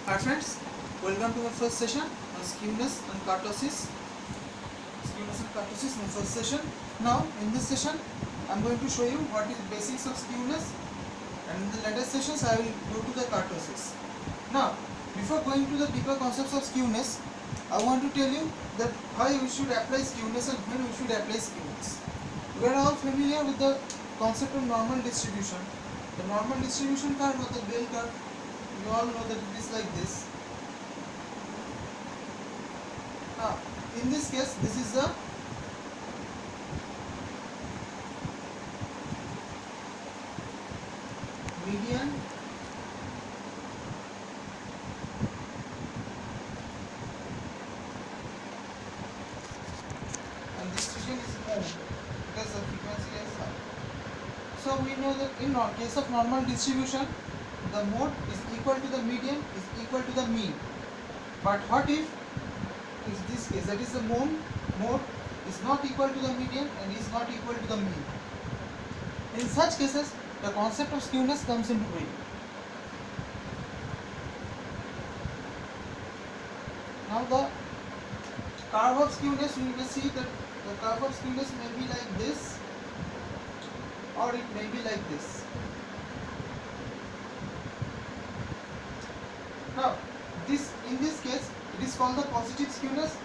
Hi friends, welcome to my first session on skewness and kurtosis. Skewness and kurtosis, my first session. Now in this session I am going to show you what is basics of skewness, and in the later sessions I will go to the kurtosis. Now before going to the deeper concepts of skewness, I want to tell you that how we should apply skewness and when we should apply skewness. We are all familiar with the concept of normal distribution. The normal distribution curve or the bell curve, you all know that it is like this. Now, in this case, this is the median and this region is mode because the frequency is high. So we know that in case of normal distribution, the mode is equal to the median is equal to the mean. But what if this case, that is the mode is not equal to the median and is not equal to the mean? In such cases, the concept of skewness comes into play. Now the curve of skewness, we will see that the curve of skewness may be like this or it may be like this. Now in this case it is called the positive skewness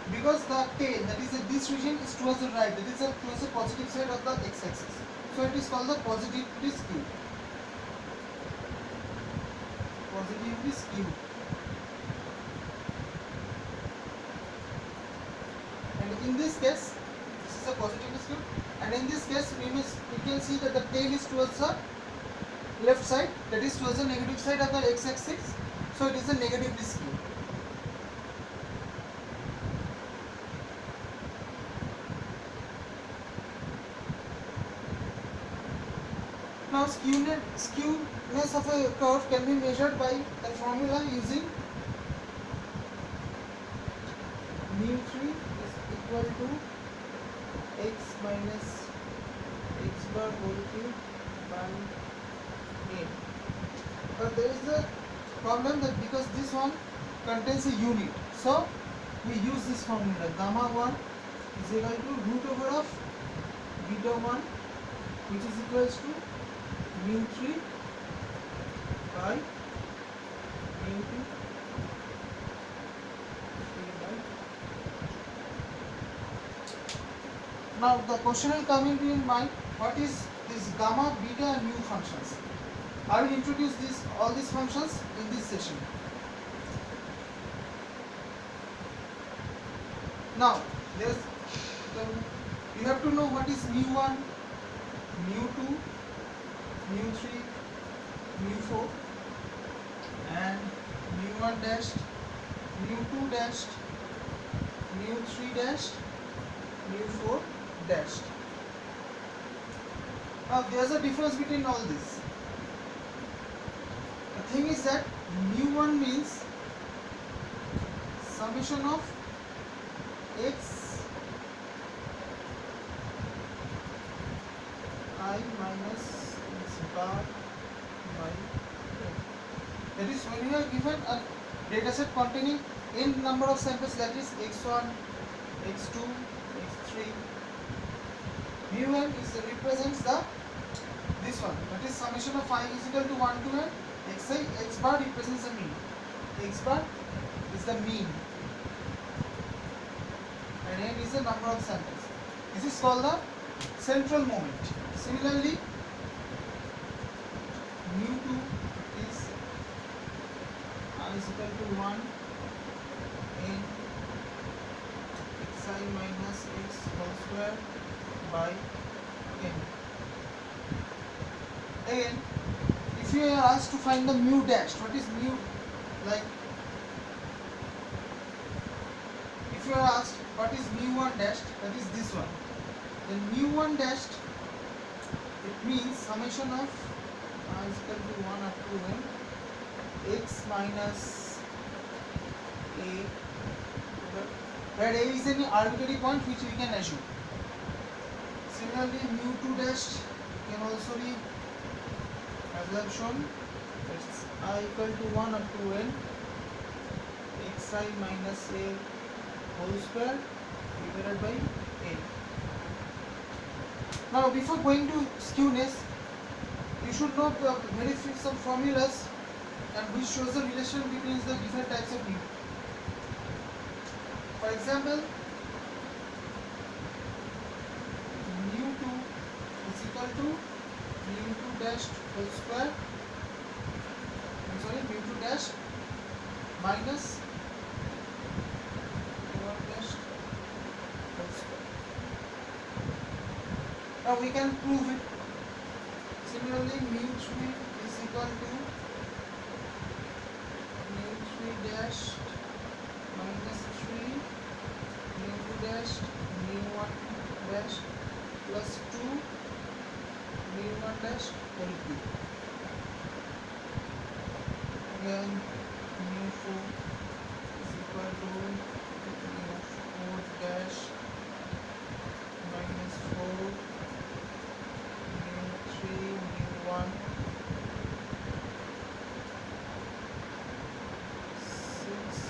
because the tail, that is this region, is towards the right, that is towards the positive side of the x-axis. So it is called the positively skewed. Positively skewed. And in this case, this is a positively skewed, and in this case we can see that the tail is towards the left side, that is towards the negative side of the x-axis. So it is a negatively skewed. Now skewness of a curve can be measured by the formula using mu3 is equal to x minus x bar whole cube by n. But there is a problem that because this one contains a unit, so we use this formula. Gamma 1 is equal to root over of beta 1, which is equals to mu3 by mu2 by. Now the question will come into your mind, what is this gamma, beta and mu functions? I will introduce all these functions in this session. Now you have to know what is mu1, mu2, mu3, mu4 and mu1 dashed, mu2 dashed, mu3 dashed, mu4 dashed. Now there is a difference between all this. The thing is that mu1 means summation of x I minus x bar by n. That is, when you are given a dataset containing n number of samples, that is x1, x2, x3, mu1 represents this one, that is summation of I is equal to 1 to n. X bar represents the mean. X bar is the mean and n is the number of samples. This is called the central moment. Similarly, mu2 is I is equal to 1 n xi minus x whole square by n. Again, if you are asked to find the mu dashed, what is mu? Like, if you are asked what is mu1 dashed, that is this one. Then mu1 dashed, it means summation of I is equal to 1 up to n x minus a, where a is any arbitrary point which we can assume. Similarly, mu2 dashed can also be, as I have shown, it's I equal to 1 up to n xi minus a whole square divided by n. Now before going to skewness, you should know verify some formulas and which shows the relation between the different types of mu. For example, mu2 is equal to mu2 dash whole square, mu2 dash minus mu1 dash whole square. Now we can prove it. Similarly, mu3 is equal to mu3 dash minus 3 mu2 dash mu1 dash plus 2 mu1 dash whole cube. Again, mu4 is equal to mu4 dash minus 4 mu3 mu1 6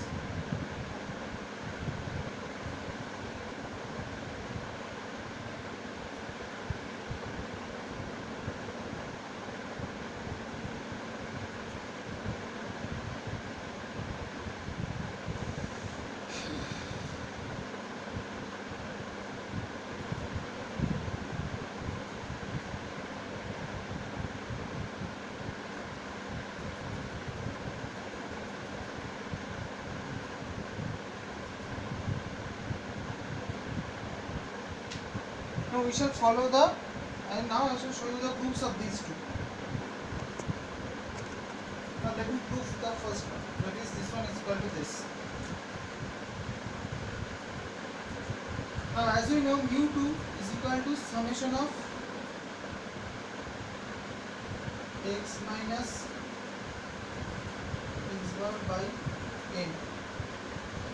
Now we shall follow the, and now I shall show you the proofs of these two. Now let me prove the first one, that is this one is equal to this. Now as we know, mu2 is equal to summation of x minus x bar by n.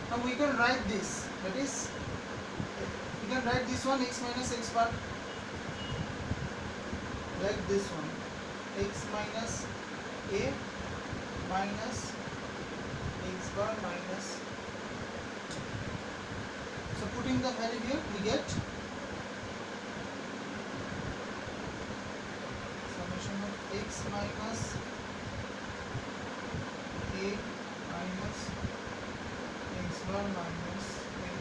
Now we can write this, that is we can write this one x minus x bar like this one, x minus a minus x bar minus. So putting the value here, we get summation of x minus a minus x bar minus a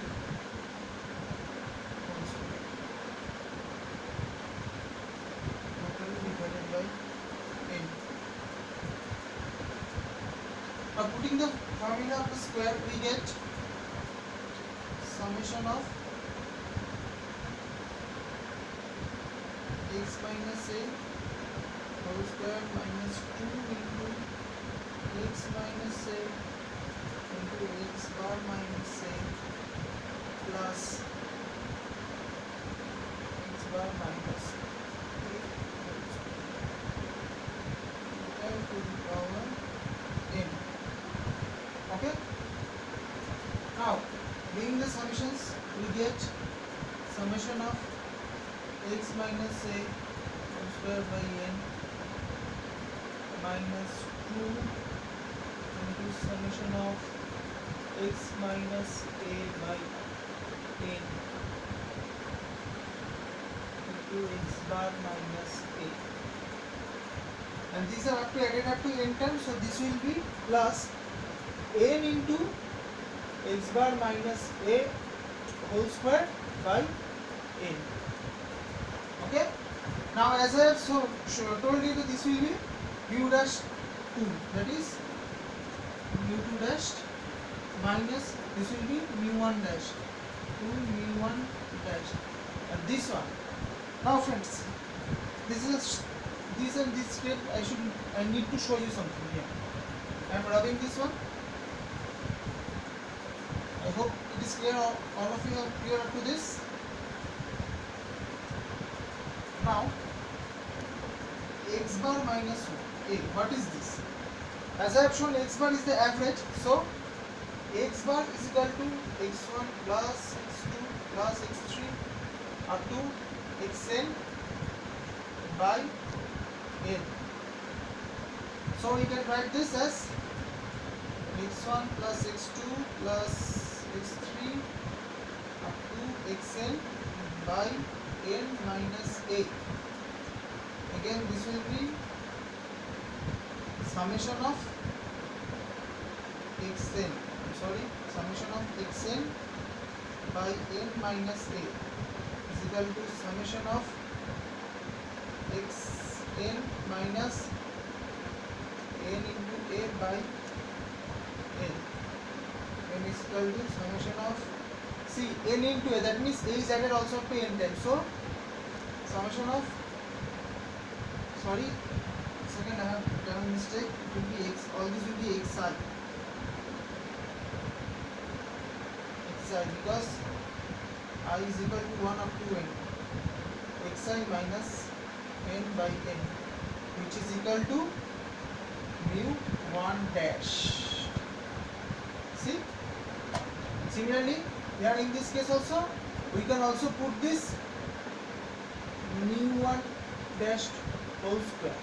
whole square total divided by n. Now putting the formula of the square, we get summation of x minus a whole square minus 2 into x minus a into x bar minus a plus x bar minus a to the power n. Okay? Now, doing the summations, we get summation of x minus a whole square by n minus 2 into summation of x minus a by n into x bar minus a. And these are up to added up to n terms, so this will be plus n into x bar minus a whole square by n. Okay? Now as I have told you that this will be mu dash 2, that is mu2 dash minus this will be mu1 dash 2 mu1 dash, and this one. Now friends, this is this and this step I need to show you something here. I am rubbing this one. I hope it is clear, all of you are clear up to this. Now x bar minus a, what is this? As I have shown, x bar is the average, so x bar is equal to x1 plus x2 plus x3 up to xn by n. So we can write this as x1 x1 plus x2 plus x3 up to xn by n minus a. Again this will be summation of xn, summation of xn by n minus a is equal to summation of xn minus n into a by n. N is equal to summation of, see, n into a, that means a is added also up to n times. So summation of, sorry, second I have done a mistake, it will be x, all this will be xi, because I is equal to 1 up to n, xi minus n by n, which is equal to mu 1 dash. See, similarly here in this case also we can also put this mu 1 dash whole square,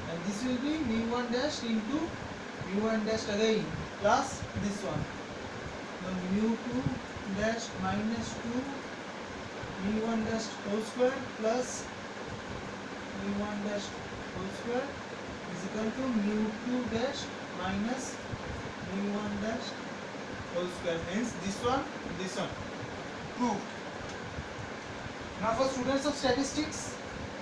and this will be mu 1 dash into mu 1 dash again plus this one, so mu 2 dash minus 2 mu 1 dash whole square plus mu 1 dash whole square is equal to mu 2 dash minus mu 1 dash whole square. Hence this one proved. Now for students of statistics,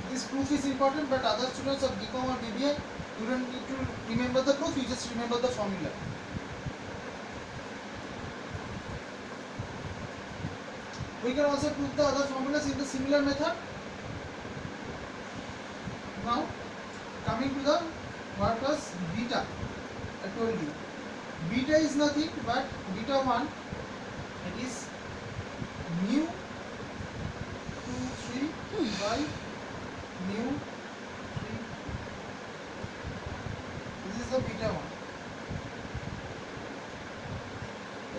this proof is important, but other students of BCom or BBA, you don't need to remember the proof, you just remember the formula. We can also prove the other formulas in the similar method. Now coming to the what was beta, I told you beta is nothing but beta 1, it is mu 2 3 by mu 3, this is the beta 1.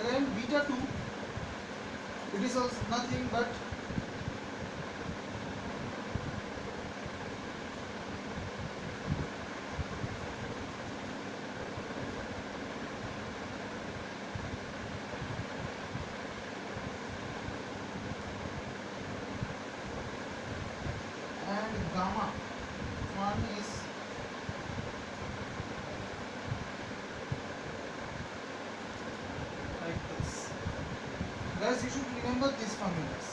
Then beta 2, it is also nothing but gamma 1 is like this. Guys, you should remember these formulas.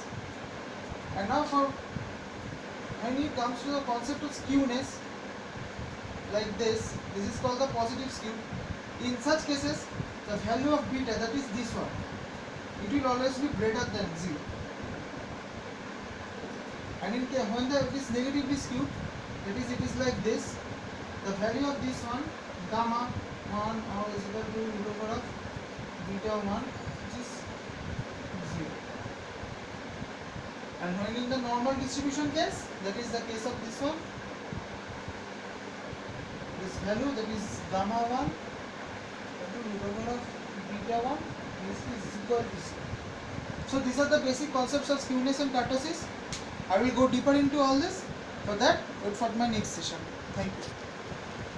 And now for when it comes to the concept of skewness, like this is called the positive skew. In such cases, the value of beta, that is this one, it will always be greater than 0. And in case when it is negatively skewed, that is, it is like this, the value of this one, gamma 1 is equal to root over of beta 1, which is 0. And when in the normal distribution case, that is the case of this one, this value, that is gamma 1 root over of beta 1, this is equal to 0. So these are the basic concepts of skewness and kurtosis. I will go deeper into all this. For that, wait for my next session. Thank you.